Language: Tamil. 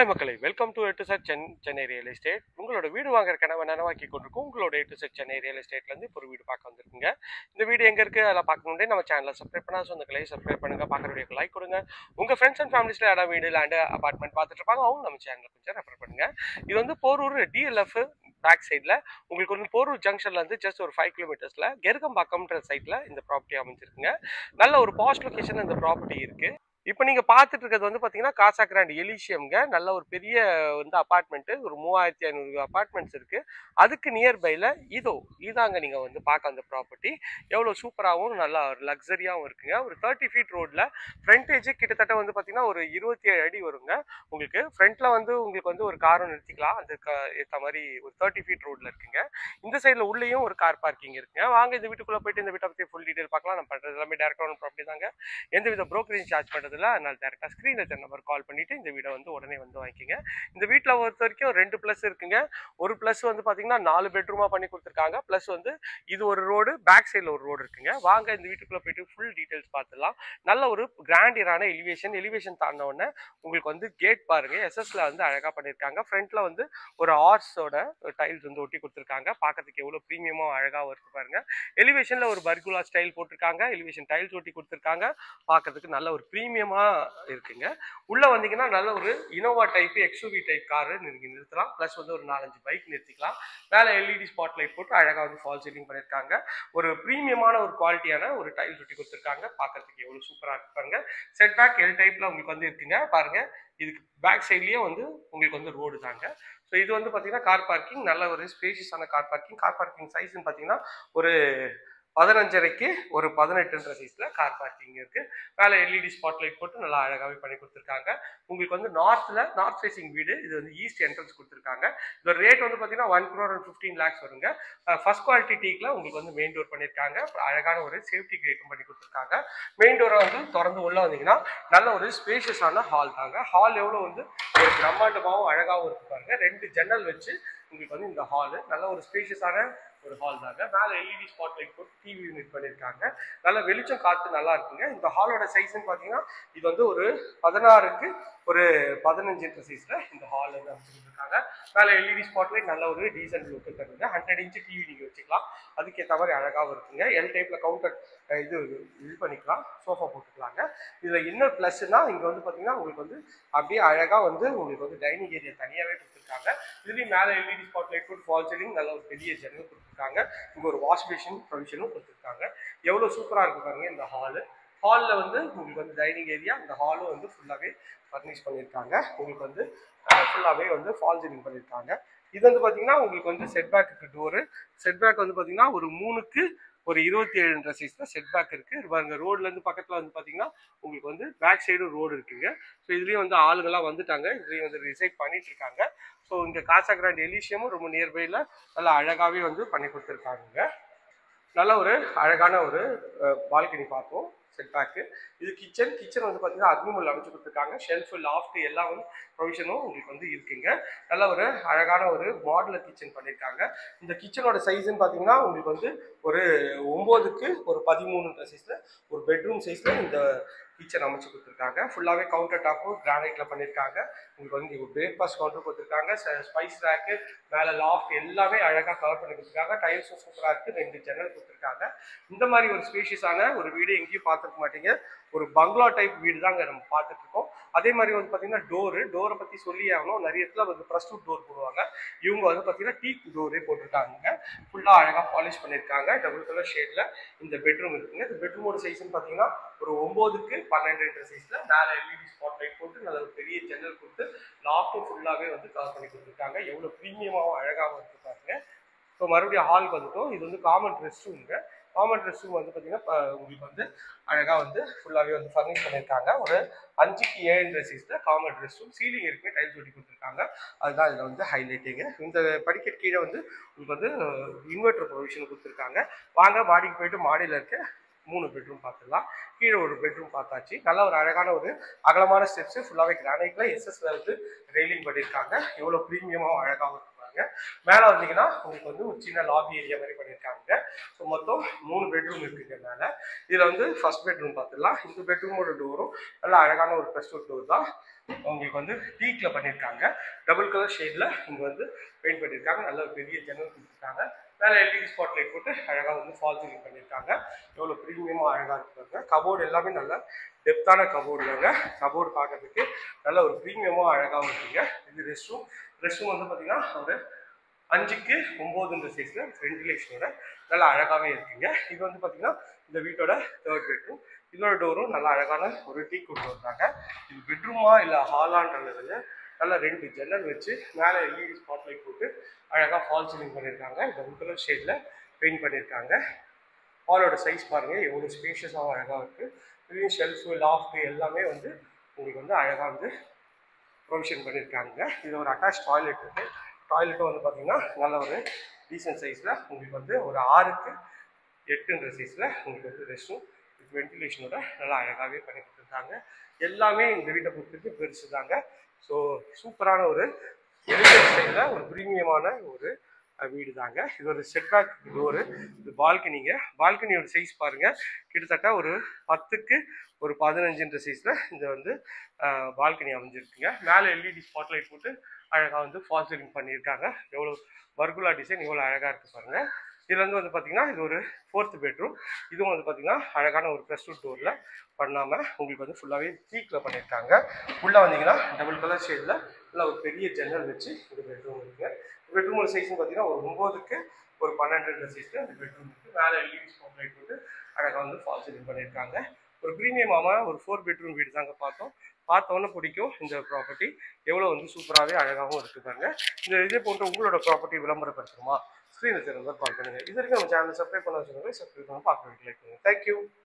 ஹாய் மக்களே, வெல்கம் டு எட்டு செட் சென்னை ரியல் எஸ்டேட். உங்களோட வீடு வாங்குற கனவை நனவாக்கி கொண்டிருக்கும் உங்களோட எட்டு செட் சென்னை ரியல் எஸ்டேட்லேருந்து இப்போ ஒரு வீடு பார்க்க வந்திருக்குங்க. இந்த வீடு எங்கே இருக்குது அதெல்லாம் பார்க்கணுன்னே நம்ம சேனலை சப்ஸ்கிரைப் பண்ணால் சொந்தங்களை சப்ஸ்கிரைப் பண்ணுங்கள், பார்க்குற வீடியோக்கு லைக் கொடுங்க. உங்கள் ஃப்ரெண்ட்ஸ் அண்ட் ஃபேமிலிஸில் யாராவது வீடு லேண்டு அபார்ட்மெண்ட் பார்த்துட்டு இருப்பாங்க, அவங்க நம்ம சேனலில் கொஞ்சம் ரெஃபர் பண்ணுங்கள். இது வந்து போரூர் டிஎல்எஃப் பேக் சைடில் உங்களுக்கு வந்து போரூர் ஜங்ஷன்லேருந்து ஜஸ்ட் ஒரு 5 கிலோமீட்டர்ஸில் கெருகம்பாக்கம்ன்ற சைட்டில் இந்த ப்ராப்பர்ட்டி அமைஞ்சிருக்குங்க. நல்ல ஒரு பாஸ்ட் லொக்கேஷன் இந்த ப்ராப்பர்ட்டி இருக்குது. இப்போ நீங்கள் பார்த்துட்டு இருக்கிறது வந்து பார்த்தீங்கன்னா காசா கிராண்ட் எலிஷியம்ங்க. நல்ல ஒரு பெரிய வந்து அப்பார்ட்மெண்ட்டு, ஒரு 3500 அப்பார்ட்மெண்ட்ஸ் இருக்குது. அதுக்கு நியர்பையில் இதாங்க நீங்கள் வந்து பார்க்க அந்த ப்ராப்பர்ட்டி எவ்வளோ சூப்பராகவும் நல்லா ஒரு லக்ஸரியாகவும் இருக்குங்க. ஒரு 30 ஃபீட் ரோட்டில் ஃப்ரண்டேஜ் கிட்டத்தட்ட வந்து பார்த்தீங்கன்னா ஒரு 27 அடி வருங்க. உங்களுக்கு ஃப்ரண்ட்டில் வந்து உங்களுக்கு வந்து ஒரு காரும் நிறுத்திக்கலாம். அந்த ஏற்ற மாதிரி ஒரு 30 ஃபீட் ரோட்டில் இருக்குங்க. இந்த சைடில் உள்ளேயும் ஒரு கார் பார்க்கிங் இருக்குங்க. வாங்க இந்த வீட்டுக்குள்ளே போயிட்டு இந்த வீட்டை பற்றி ஃபுல் டீட்டெயில் பார்க்கலாம். நம்ம பண்ணுறது எல்லாமே டேரக்டான ப்ராப்பர்ட்டி தாங்க. எந்த வித ப்ரோக்கரேஜ் சார்ஜ் பண்ணுறது. அதனால டேரக்டா ஸ்கிரீன்ல தெரிய நம்பர் கால் பண்ணிட்டு இந்த வீடை வந்து உடனே வந்து வாங்கிக்கோங்க. இந்த வீட்டில் பொறுத்த வரைக்கும் 2 பிளஸ் இருக்குங்க. ஒரு பிளஸ் வந்து பாத்தீங்கன்னா 4 பெட்ரூமா பண்ணி கொடுத்துருக்காங்க. பிளஸ் வந்து இது ஒரு ரோடு, பேக் சைடில் ஒரு ரோடு இருக்குங்க. வாங்க இந்த வீட்டுக்குள்ள போயிட்டு ஃபுல் டீடைல்ஸ் பார்த்துலாம். நல்ல ஒரு கிராண்டியரான எலிவேஷன் தாண்ட உடனே உங்களுக்கு வந்து கேட் பாருங்க, எஸ்எஸ்ல வந்து அழகா பண்ணியிருக்காங்க. ஃப்ரண்ட்ல வந்து ஒரு ஆர்ஸோட டைல்ஸ் வந்து ஒட்டி கொடுத்துருக்காங்க. பார்க்கறதுக்கு எவ்வளவு பிரீமியமா அழகாவும் இருக்கு பாருங்க. எலிவேஷன்ல ஒரு பர்குலா ஸ்டைல் போட்டிருக்காங்க. எலிவேஷன் டைல்ஸ் ஒட்டி கொடுத்துருக்காங்க. பார்க்கறதுக்கு நல்ல ஒரு பிரீமியமா இருக்குங்க. உள்ள வந்தீங்கன்னா நல்ல ஒரு Innova type XUV type car நீங்க நிறுத்தலாம். பிளஸ் வந்து ஒரு 4-5 பைக் நிறுத்திக்கலாம். மேலே எல்இடி ஸ்பாட் லைட் போட்டு அழகா வந்து ஃபால் சீலிங் பண்ணிருக்காங்க. ஒரு பிரீமியமான ஒரு குவாலிட்டியான ஒரு டைல்ஸ் ஒட்டி கொடுத்துருக்காங்க. பார்க்கறதுக்கு எவ்வளவு சூப்பரா இருக்கு பாருங்க. செட் பேக் எல் டைப்ல உங்களுக்கு வந்து இருக்குங்க. பாருங்க, இதுக்கு பேக் சைட்லயே வந்து உங்களுக்கு வந்து ரோடு தாங்க. ஸோ இது வந்து பார்த்தீங்கன்னா கார் பார்க்கிங், நல்ல ஒரு ஸ்பேஷியஸான கார் பார்க்கிங். கார் பார்க்கிங் சைஸ்ன்னு பார்த்தீங்கன்னா ஒரு 15.5க்கு ஒரு 18ன்ற சைஸ்ல கார் பார்க்கிங் இருக்கு. மேலே எல்இடி ஸ்பாட் லைட் போட்டு நல்லா அழகாவே பண்ணி கொடுத்துருக்காங்க. உங்களுக்கு வந்து நார்த் ஃபேசிங் வீடு. இது வந்து ஈஸ்ட் என்ட்ரன்ஸ் கொடுத்துருக்காங்க. இதோட ரேட் வந்து பார்த்தீங்கன்னா 1,15 lakhs வருங்க. ஃபர்ஸ்ட் குவாலிட்டி டீக்ல உங்களுக்கு வந்து மெயின் டோர் பண்ணியிருக்காங்க. அழகான ஒரு சேஃப்டி கிரேட்டும் பண்ணி கொடுத்துருக்காங்க. மெயின் டோரை வந்து திறந்து உள்ள வந்தீங்கன்னா நல்ல ஒரு ஸ்பேஷியஸான ஹால் தாங்க. ஹால் எவ்வளோ வந்து ஒரு பிரம்மாண்டமாகவும் அழகாகவும் இருக்கு பாருங்க. 2 ஜன்னல் வச்சு உங்களுக்கு வந்து இந்த ஹாலு நல்ல ஒரு ஸ்பேஷியஸான ஒரு ஹால் தாங்க. மேலே எல்இடி ஸ்பாட் லைட் போட்டு டிவி யூனிட் பண்ணியிருக்காங்க. நல்ல வெளிச்சம் காற்று நல்லா இருக்குங்க. இந்த ஹாலோட சைஸ்ன்னு பார்த்தீங்கன்னா இது வந்து ஒரு 16க்கு ஒரு 15 சைஸ்ல இந்த ஹால் வந்து அமைச்சிருக்காங்க. மேலே எல்இடி ஸ்பாட் லைட் நல்ல ஒரு டீசென்ட் லுக்கு தருங்க. 100 இன்ச் டிவி நீங்கள் வச்சுக்கலாம். அதுக்கேற்ற மாதிரி அழகாகவும் இருக்குங்க. எல் டைப்ல கவுண்டர் இது பண்ணிக்கலாம், சோஃபா போட்டுக்கலாங்க. இதில் என்ன ப்ளஸ்னா இங்கே வந்து பார்த்தீங்கன்னா உங்களுக்கு வந்து அப்படியே அழகாக வந்து உங்களுக்கு வந்து டைனிங் ஏரியா தனியாகவே கொடுத்துருக்காங்க. இதுலேயும் மேலே எல்இடி ஸ்பாட் லைட் போட்டு ஃபால் சீலிங் நல்ல ஒரு பெரிய ஜன்னல் கொடுத்துருக்காங்க. இங்கே ஒரு வாஷ் பேஷன் ப்ரொவிஷனும் கொடுத்துருக்காங்க. எவ்வளோ சூப்பராக இருக்கு பாருங்க இந்த ஹாலு. ஹாலில் வந்து உங்களுக்கு வந்து டைனிங் ஏரியா, இந்த ஹாலும் வந்து ஃபுல்லாகவே ஃபர்னிஷ் பண்ணியிருக்காங்க. உங்களுக்கு வந்து ஃபுல்லாகவே வந்து ஃபால் சீலிங் பண்ணியிருக்காங்க. இது வந்து பார்த்தீங்கன்னா உங்களுக்கு வந்து செட்பேக்கு டோரு. செட்பேக் வந்து பார்த்தீங்கன்னா ஒரு 3க்கு ஒரு 27ன்ற சைஸ்ல செட்பேக் இருக்கு. பாருங்க, ரோட்ல இருந்து பக்கத்துல வந்து பாத்தீங்கன்னா உங்களுக்கு வந்து பேக் சைடு ரோடு இருக்குங்க. ஸோ இதுலயும் வந்து ஆளுங்கெல்லாம் வந்துட்டாங்க. இதுலயும் வந்து ரிசைட் பண்ணிட்டு இருக்காங்க. ஸோ இங்க காசா கிராண்ட் எலிஷியமும் ரொம்ப நியர்பைல நல்லா அழகாவே வந்து பண்ணி கொடுத்துருக்காங்க. நல்ல ஒரு அழகான ஒரு பால்கனி பார்த்தோம். செட்பேக்கு இது கிச்சன் வந்து பார்த்தீங்கன்னா அக்னிமுல் அமைச்சு கொடுத்துருக்காங்க. ஷெல்ஃபு, லாஃப்ட் எல்லாம் வந்து ப்ரொவிஷனும் உங்களுக்கு வந்து இருக்குங்க. நல்ல ஒரு அழகான ஒரு மாடுலர் கிச்சன் பண்ணியிருக்காங்க. இந்த கிச்சனோட சைஸ்ன்னு பார்த்தீங்கன்னா உங்களுக்கு வந்து ஒரு 9க்கு ஒரு 13ன்ற சைஸ்ல ஒரு பெட்ரூம் சைஸ்ல இந்த கிச்சன் அமைச்சு கொடுத்துருக்காங்க. ஃபுல்லாகவே கவுண்டர் டாப்பும் கிரானைட்ல பண்ணியிருக்காங்க. உங்களுக்கு வந்து பிரேக்ஃபாஸ்ட் கவுண்டர் கொடுத்துருக்காங்க. ஸ்பைஸ் ரேக்கு, மேலே லாஃப்ட் எல்லாமே அழகாக கவர் பண்ணி கொடுத்துருக்காங்க. டைல்ஸும் சூப்பராக இருக்குது. 2 ஜன்னல் கொடுத்துருக்காங்க. இந்த மாதிரி ஒரு ஸ்பேஷியஸான ஒரு வீடு எங்கேயும் பார்த்துருக்க மாட்டீங்க. ஒரு பங்களா டைப் வீடு தாங்க நம்ம பார்த்துட்டு இருக்கோம். அதே மாதிரி வந்து பார்த்தீங்கன்னா டோரை பற்றி சொல்லி ஆகணும். நிறைய இடத்துல வந்து ப்ரஸ்டூட் டோர் போடுவாங்க. இவங்க வந்து பார்த்தீங்கன்னா டீக் டோரே போட்டுருக்காங்க. ஃபுல்லாக அழகாக பாலிஷ் பண்ணியிருக்காங்க. டபுள் கலர் ஷேடில் இந்த பெட்ரூம் இருக்குங்க. இந்த பெட்ரூமோட சைஸ்ன்னு பார்த்தீங்கன்னா ஒரு 9க்கு 12ன்ற சைஸ்ல மேலே எல்இடி ஸ்பாட் லைட் போட்டு நல்ல ஒரு பெரிய ஜன்னல் கொடுத்து லாஃப்ட்டும் ஃபுல்லாகவே வந்து கவர் பண்ணி கொடுத்துருக்காங்க. எவ்வளோ ப்ரீமியமாகவும் அழகாகவும் இருக்கு பாருங்க. ஸோ மறுபடியும் ஹாலுக்கு வந்துட்டோம். இது வந்து காமன் ரெஸ்ட் ரூமுங்க. காமன் ரெஸ்ட் ரூம் வந்து பார்த்தீங்கன்னா உங்களுக்கு வந்து அழகாக வந்து ஃபுல்லாகவே வந்து ஃபர்னிஷ் பண்ணியிருக்காங்க. ஒரு 5க்கு 7ன்ற சைஸ்ல காமன் ரெஸ்ட் ரூம். சீலிங் இருக்குமே டைல்ஸ் ஒட்டி கொடுத்துருக்காங்க. அதுதான் இதில் வந்து ஹைலைட்டிங்க. இந்த படிக்கட்டு கீழே வந்து உங்களுக்கு வந்து இன்வெர்டர் ப்ரொவிஷன் கொடுத்துருக்காங்க. வாங்க மாடிக்கு போயிட்டு மாடியில் இருக்க 3 பெட்ரூம் பார்த்துடலாம். கீழே ஒரு பெட்ரூம் பார்த்தாச்சு. நல்ல ஒரு அழகான ஒரு அகலமான ஸ்டெப்ஸ், ஃபுல்லாகவே கிரானைட்ல எஸ்எஸ்ல வந்து ரெயிலிங் பண்ணியிருக்காங்க. எவ்வளோ ப்ரீமியமாகவும் அழகாகவும் இருக்கு. கொடுத்துருக்காங்க. மேலே வந்தீங்கன்னா உங்களுக்கு வந்து ஒரு சின்ன லாபி ஏரியா மாதிரி பண்ணியிருக்காங்க. ஸோ மொத்தம் 3 பெட்ரூம் இருக்குங்க மேலே. இதில் வந்து ஃபர்ஸ்ட் பெட்ரூம் பார்த்துடலாம். இந்த பெட்ரூமோட டோரும் நல்லா அழகான ஒரு ப்ரெஸ்டூட் டோர் தான். உங்களுக்கு வந்து டீக்கில் பண்ணியிருக்காங்க. டபுள் கலர் ஷேடில் இங்கே வந்து பெயிண்ட் பண்ணியிருக்காங்க. நல்ல ஒரு பெரிய ஜன்னல் கொடுத்துருக்காங்க. மேலே எல்இடி ஸ்பாட் லைட் போட்டு அழகாக வந்து ஃபால் சீலிங் பண்ணியிருக்காங்க. எவ்வளோ ப்ரீமியமாக அழகாக இருக்காங்க. கபோர்டு எல்லாமே நல்ல டெப்த்தான கபோர்டு தாங்க. கபோர்டு பார்க்கறதுக்கு நல்ல ஒரு ப்ரீமியமாக அழகாகவும் இருக்குங்க. இது ரெஸ்ட் ரூம் வந்து பார்த்தீங்கன்னா ஒரு 5க்கு 9 சைஸில் வென்டிலேஷனோட நல்லா அழகாகவே இருக்குங்க. இது வந்து பார்த்தீங்கன்னா இந்த வீட்டோட 3rd பெட்ரூம். இதோட டோரும் நல்லா அழகான ஒரு டீ கொண்டு வந்தாங்க. இது பெட்ரூமா இல்லை ஹாலான்றதுல நல்லா 2 ஜன்னல் வச்சு மேலே எல்இடி ஸ்பாட் லைட் போட்டு அழகாக ஃபால் சீலிங் பண்ணியிருக்காங்க. டபுள் கலர் ஷேடில் பெயிண்ட் பண்ணியிருக்காங்க. ஹாலோட சைஸ் பாருங்கள் எவ்வளோ ஸ்பேஷியஸாகவும் அழகாக இருக்குது. இதுலேயும் ஷெல்ஃபு லாஃப்ட்டு எல்லாமே வந்து உங்களுக்கு வந்து அழகாக வந்து ப்ரொவிஷன் பண்ணியிருக்காங்க. இது ஒரு அட்டாச் டாய்லெட் இருக்குது. டாய்லெட்டும் வந்து பார்த்தீங்கன்னா நல்ல ஒரு டீசன்ட் சைஸில் உங்களுக்கு வந்து ஒரு 6க்கு 8 சைஸில் உங்களுக்கு வந்து ரெஸ்ட் ரூம் வித் வென்டிலேஷனோட நல்லா அழகாகவே பண்ணி கொடுத்துருக்காங்க. எல்லாமே இந்த வீட்டை பொறுத்தவரைக்கும் பெருசு தாங்க. ஸோ சூப்பரான ஒரு எலிஜென்ட் ஸ்டைலில் ஒரு ப்ரீமியமான ஒரு வீடு தாங்க. இது ஒரு செட்பேக் டோரு. இது பால்கனியோட சைஸ் பாருங்கள் கிட்டத்தட்ட ஒரு 10க்கு ஒரு 15 சைஸில் இந்த வந்து பால்கனி அமைஞ்சிருக்குங்க. மேலே எல்இடி ஸ்பாட்லைட் போட்டு அழகாக வந்து ஃபால் சீலிங் பண்ணியிருக்காங்க. எவ்வளோ வர்குலா டிசைன் எவ்வளோ அழகாக இருக்குது பாருங்கள். இதில் வந்து பார்த்தீங்கன்னா இது ஒரு 4th பெட்ரூம். இதுவும் வந்து பார்த்தீங்கன்னா அழகான ஒரு ப்ரெஸ்டூட் டோரில் பண்ணாமல் உங்களுக்கு வந்து ஃபுல்லாகவே டீக்கில் பண்ணியிருக்காங்க. உள்ளே வந்தீங்கன்னா டபுள் கலர் ஷேடில் நல்லா ஒரு பெரிய ஜன்னல் வச்சு இந்த பெட்ரூம் இருக்குங்க. பெட்ரூமோட சைஸ்னு பார்த்தீங்கன்னா ஒரு 9க்கு ஒரு 12 சைஸில் இந்த பெட்ரூம் இருக்குது. மேலே எல்இடி ஸ்பாட் லைட் போட்டு அழகாக வந்து ஃபால் சீலிங் பண்ணியிருக்காங்க. ஒரு ப்ரீமியமான ஒரு 4 பெட்ரூம் வீடு தாங்க பார்த்தோன்னே பிடிக்கும். இந்த ப்ராப்பர்ட்டி எவ்வளோ வந்து சூப்பராகவே அழகாகவும் இருக்குதாங்க. இதே போன்ற உங்களோட ப்ராப்பர்ட்டி விளம்பரப்படுத்தணுமா? ஸ்க்ரீனில் தெரிஞ்சா கால் பண்ணுங்கள். இது வரைக்கும் நம்ம சேனல் சப்ஸ்கிரைப் பண்ண வச்சுக்கோங்க. சப்ஸ்கிரைப் பண்ண பார்க்க லைக் பண்ணுங்கள். தேங்க்யூ.